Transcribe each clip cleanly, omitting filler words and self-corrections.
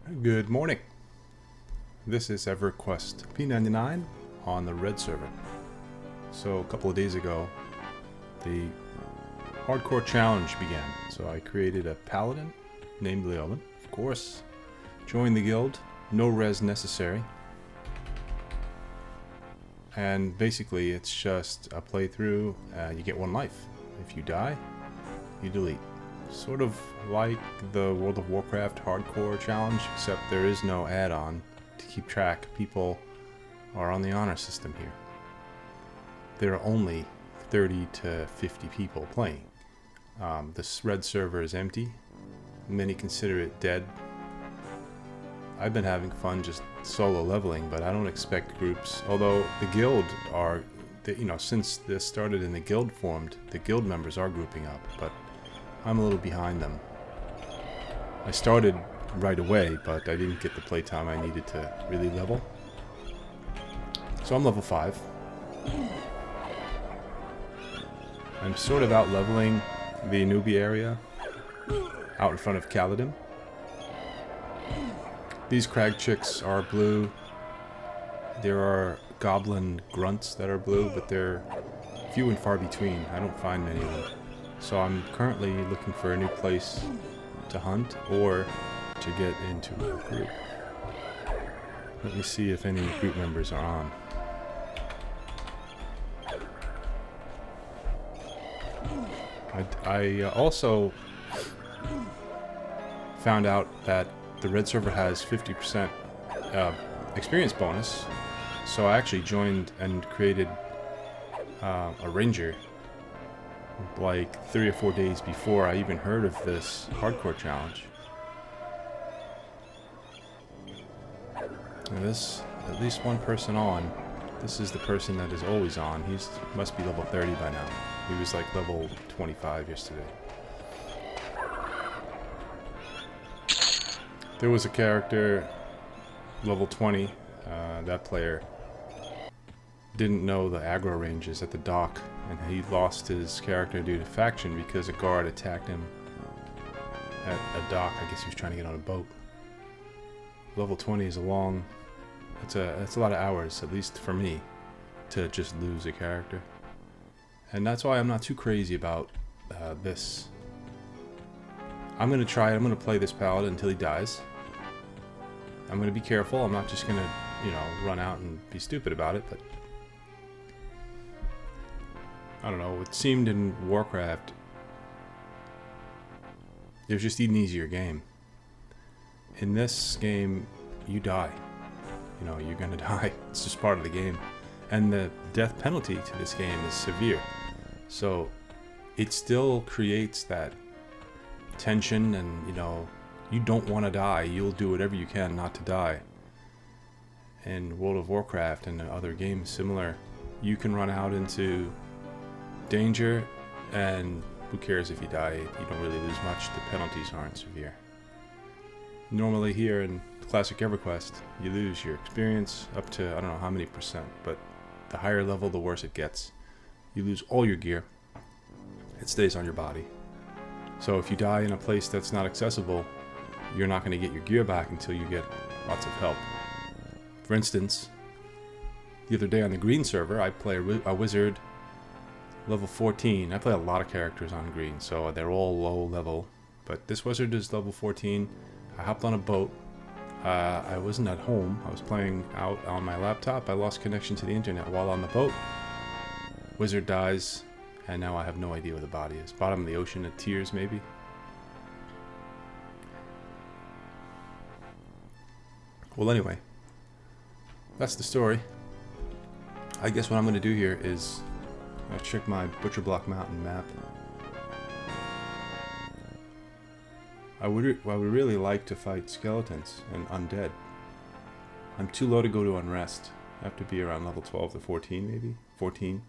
Good morning. This is Everquest P99 on the red server. So a couple of days ago, the hardcore challenge began. So I created a paladin named Leoben, of course. Joined the guild, no res necessary. And basically it's just a playthrough, you get one life. If you die, you delete. Sort of like the World of Warcraft hardcore challenge, except there is no add-on to keep track. People are on the honor system here. There are only 30 to 50 people playing. This red server is empty. Many consider it dead. I've been having fun just solo leveling, but I don't expect groups. Although the guild are, since this started and the guild formed, the guild members are grouping up, but I'm a little behind them. I started right away, but I didn't get the playtime I needed to really level. So I'm level 5. I'm sort of out leveling the newbie area out in front of Kaladin. These crag chicks are blue. There are goblin grunts that are blue, but they're few and far between. I don't find many of them. So I'm currently looking for a new place to hunt or to get into a group. Let me see if any group members are on. I also found out that the red server has 50% experience bonus, so I actually joined and created a ranger like 3 or 4 days before I even heard of this hardcore challenge. And this, at least one person on. This is the person that is always on. He's must be level 30 by now. He was like level 25 yesterday. There was a character, level 20, that player didn't know the aggro ranges at the dock, and he lost his character due to faction because a guard attacked him at a dock. I guess he was trying to get on a boat. Level 20 is it's a lot of hours, at least for me, to just lose a character. And that's why I'm not too crazy about this. I'm going to try it. I'm going to play this paladin until he dies. I'm going to be careful. I'm not just going to, run out and be stupid about it, but I don't know. It seemed in Warcraft it was just an easier game. In this game, you die. You're going to die. It's just part of the game. And the death penalty to this game is severe. So it still creates that tension, and you don't want to die. You'll do whatever you can not to die. In World of Warcraft and other games similar, you can run out into danger, and who cares if you die? You don't really lose much. The penalties aren't severe. Normally here in classic Everquest, you lose your experience up to I don't know how many percent, but the higher level, the worse it gets. You lose all your gear. It stays on your body. So if you die in a place that's not accessible, you're not going to get your gear back until you get lots of help. For instance, the other day on the green server, I play a wizard level 14. I play a lot of characters on green, so they're all low level. But this wizard is level 14. I hopped on a boat. I wasn't at home. I was playing out on my laptop. I lost connection to the internet while on the boat. Wizard dies, and now I have no idea where the body is. Bottom of the ocean at Tears, maybe? Well, anyway, that's the story. I guess what I'm going to do here is check my Butcher Block Mountain map. I would really like to fight skeletons and undead. I'm too low to go to unrest. I have to be around level 12 to 14, maybe 14.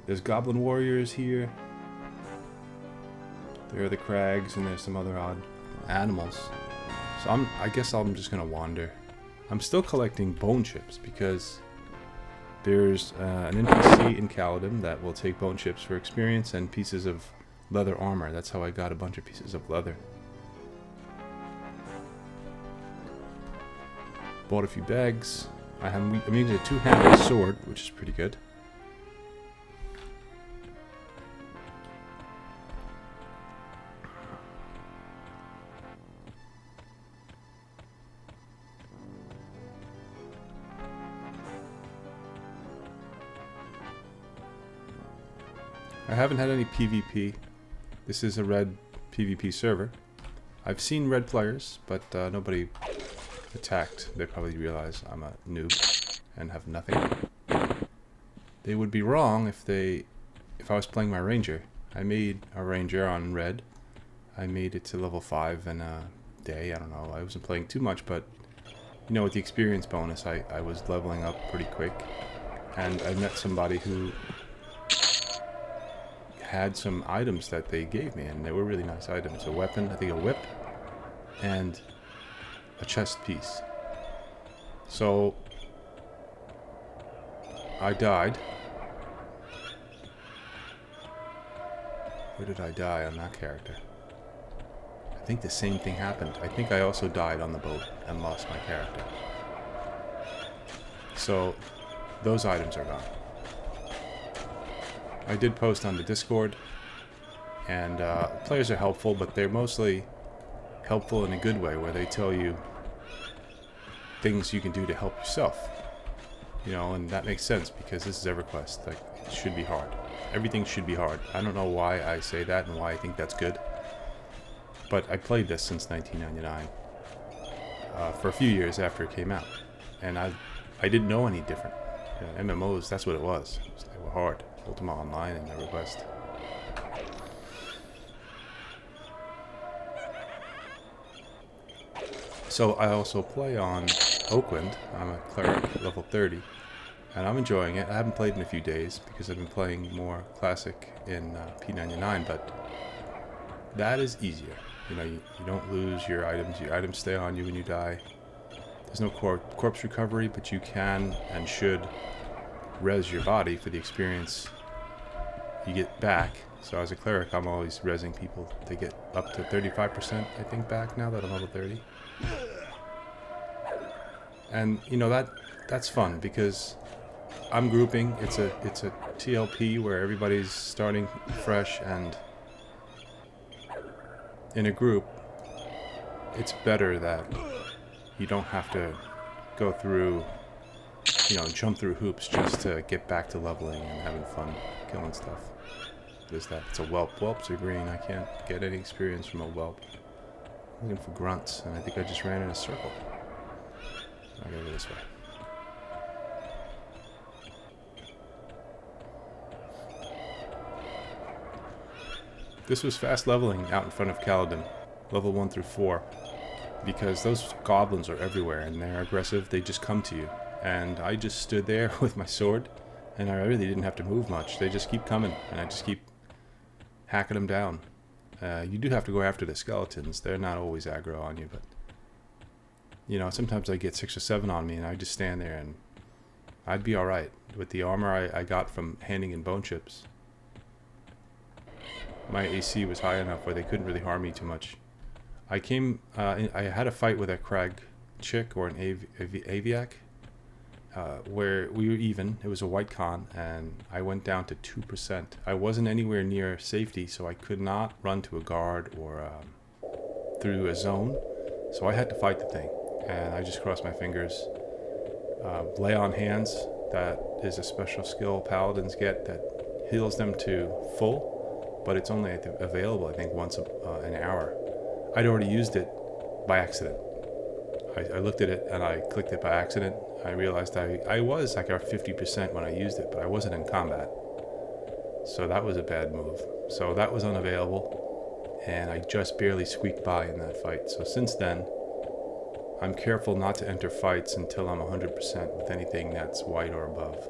There's goblin warriors here. There are the crags, and there's some other odd animals. So I guess I'm just gonna wander. I'm still collecting bone chips because there's an NPC in Kaladin that will take bone chips for experience and pieces of leather armor. That's how I got a bunch of pieces of leather. Bought a few bags. I'm using a two-handed sword, which is pretty good. I haven't had any PvP. This is a red PvP server. I've seen red players, but nobody attacked. They probably realize I'm a noob and have nothing. They would be wrong if I was playing my ranger. I made a ranger on red. I made it to level 5 in a day. I don't know. I wasn't playing too much, but you know, with the experience bonus, I was leveling up pretty quick. And I met somebody who had some items that they gave me, and they were really nice items. A weapon, I think a whip, and a chest piece. So I died. Where did I die on that character? I think the same thing happened. I think I also died on the boat and lost my character. So those items are gone. I did post on the Discord, and players are helpful, but they're mostly helpful in a good way, where they tell you things you can do to help yourself. You know, and that makes sense because this is Everquest. Like, it should be hard. Everything should be hard. I don't know why I say that and why I think that's good, but I played this since 1999 for a few years after it came out, and I didn't know any different. You know, MMOs, that's what it was. They were hard. Ultima Online and Everquest. So I also play on Oakland. I'm a cleric, level 30, and I'm enjoying it. I haven't played in a few days because I've been playing more classic in P99, but that is easier. You know, you don't lose your items. Your items stay on you when you die. There's no corpse recovery, but you can and should res your body for the experience you get back. So as a cleric, I'm always resing people. They get up to 35%, I think, back now that I'm level 30. And you know, that's fun because I'm grouping. It's a TLP where everybody's starting fresh, and in a group, it's better that you don't have to go through, you know, jump through hoops just to get back to leveling and having fun killing stuff. There's that. It's a whelp. Whelps are green. I can't get any experience from a whelp. I'm looking for grunts, and I think I just ran in a circle. I gotta go this way. This was fast leveling out in front of Caledon, level 1 through 4, because those goblins are everywhere and they're aggressive. They just come to you, and I just stood there with my sword, and I really didn't have to move much. They just keep coming, and I just keep hacking them down. You do have to go after the skeletons. They're not always aggro on you, but you know, sometimes I get 6 or 7 on me, and I just stand there, and I'd be alright with the armor I got from handing in bone chips. My AC was high enough where they couldn't really harm me too much. I had a fight with a crag chick, or an aviac, where we were even. It was a white con, and I went down to 2%. I wasn't anywhere near safety, so I could not run to a guard or through a zone, so I had to fight the thing. And I just crossed my fingers. Lay on hands, that is a special skill paladins get that heals them to full, but it's only available, I think, once an hour. I'd already used it by accident. I looked at it and I clicked it by accident. I realized I was like at 50% when I used it, but I wasn't in combat. So that was a bad move. So that was unavailable, and I just barely squeaked by in that fight. So since then, I'm careful not to enter fights until I'm 100% with anything that's white or above.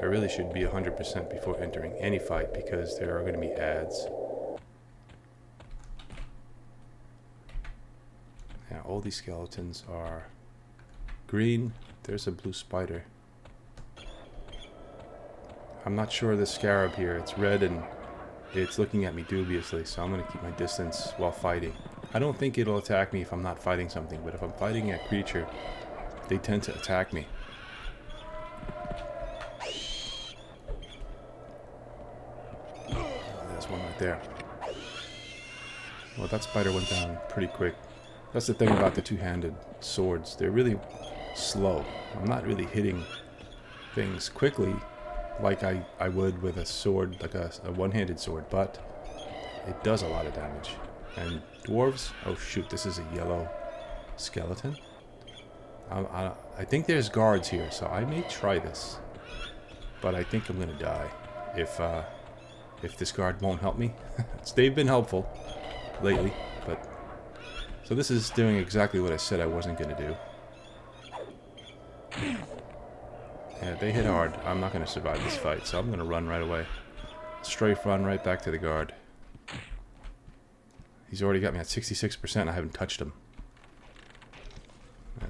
I really should be 100% before entering any fight, because there are going to be ads. Now, all these skeletons are green. There's a blue spider. I'm not sure of the scarab here. It's red and it's looking at me dubiously, so I'm going to keep my distance while fighting. I don't think it'll attack me if I'm not fighting something, but if I'm fighting a creature, they tend to attack me. Oh, there's one right there. Well, that spider went down pretty quick. That's the thing about the two-handed swords. They're really slow. I'm not really hitting things quickly like I would with a sword, like a one-handed sword, but it does a lot of damage. And dwarves, oh shoot, this is a yellow skeleton. I think there's guards here, so I may try this, but I think I'm gonna die if this guard won't help me. They've been helpful lately, but so this is doing exactly what I said I wasn't gonna do. Yeah, they hit hard. I'm not gonna survive this fight, so I'm gonna run right away. Strafe run right back to the guard. He's already got me at 66%. I haven't touched him.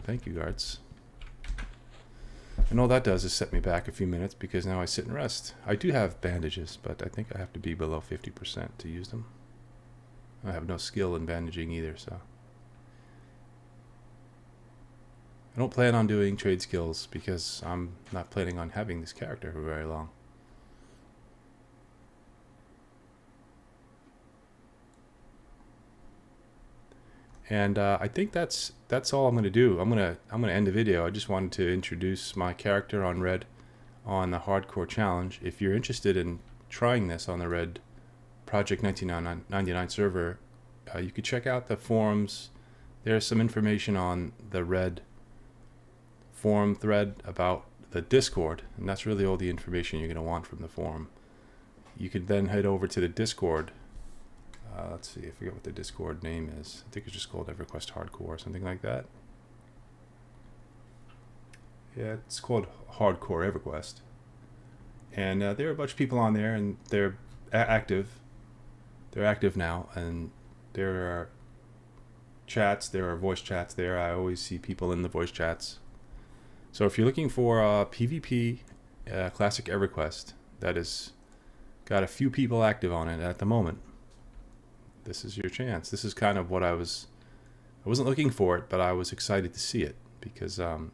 Thank you, guards. And all that does is set me back a few minutes because now I sit and rest. I do have bandages, but I think I have to be below 50% to use them. I have no skill in bandaging either, so. I don't plan on doing trade skills because I'm not planning on having this character for very long. And I think that's all I'm gonna do. I'm gonna end the video. I just wanted to introduce my character on Red on the hardcore challenge. If you're interested in trying this on the Red Project 99 server, you could check out the forums. There's some information on the Red forum thread about the Discord, and that's really all the information you're gonna want from the forum. You could then head over to the Discord. Let's see, I forget what the Discord name is. I think it's just called Everquest Hardcore or something like that. Yeah, it's called Hardcore Everquest. And there are a bunch of people on there, and they're active. They're active now, and there are chats, there are voice chats there. I always see people in the voice chats. So if you're looking for PvP Classic Everquest that has got a few people active on it at the moment, this is your chance. This is kind of what I wasn't looking for it, but I was excited to see it because I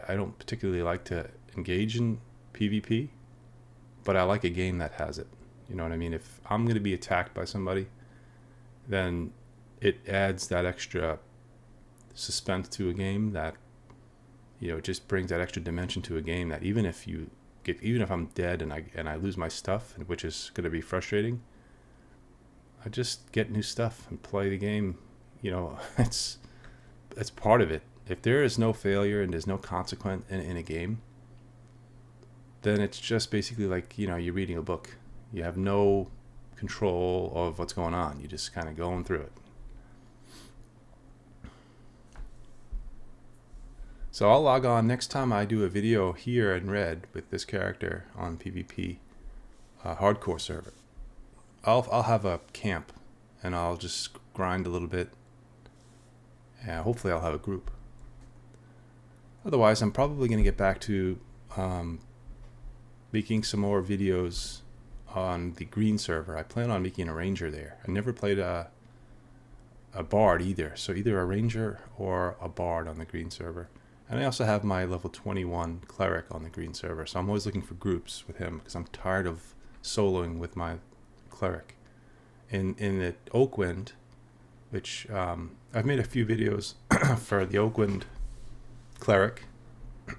don't particularly like to engage in PvP, but I like a game that has it. You know what I mean? If I'm going to be attacked by somebody, then it adds that extra suspense to a game that, you know, it just brings that extra dimension to a game that even if I'm dead and I lose my stuff, which is going to be frustrating, I just get new stuff and play the game. You know, it's part of it. If there is no failure and there's no consequence in a game, then it's just basically like, you know, you're reading a book. You have no control of what's going on. You're just kind of going through it. So I'll log on next time I do a video here in Red with this character on PvP hardcore server. I'll have a camp and I'll just grind a little bit. And hopefully I'll have a group. Otherwise, I'm probably going to get back to making some more videos on the green server. I plan on making a ranger there. I never played a bard either, so either a ranger or a bard on the green server. And I also have my level 21 cleric on the green server, so I'm always looking for groups with him because I'm tired of soloing with my cleric. In the Oakwind, which I've made a few videos for the Oakwind cleric,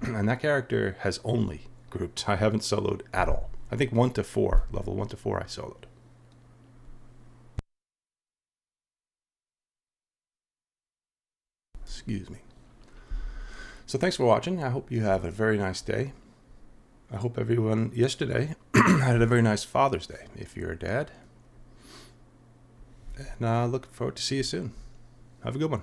and that character has only groups. I haven't soloed at all. I think 1 to 4, level 1 to 4 I soloed. Excuse me. So thanks for watching. I hope you have a very nice day. I hope everyone yesterday had a very nice Father's Day if you're a dad. And look forward to see you soon. Have a good one.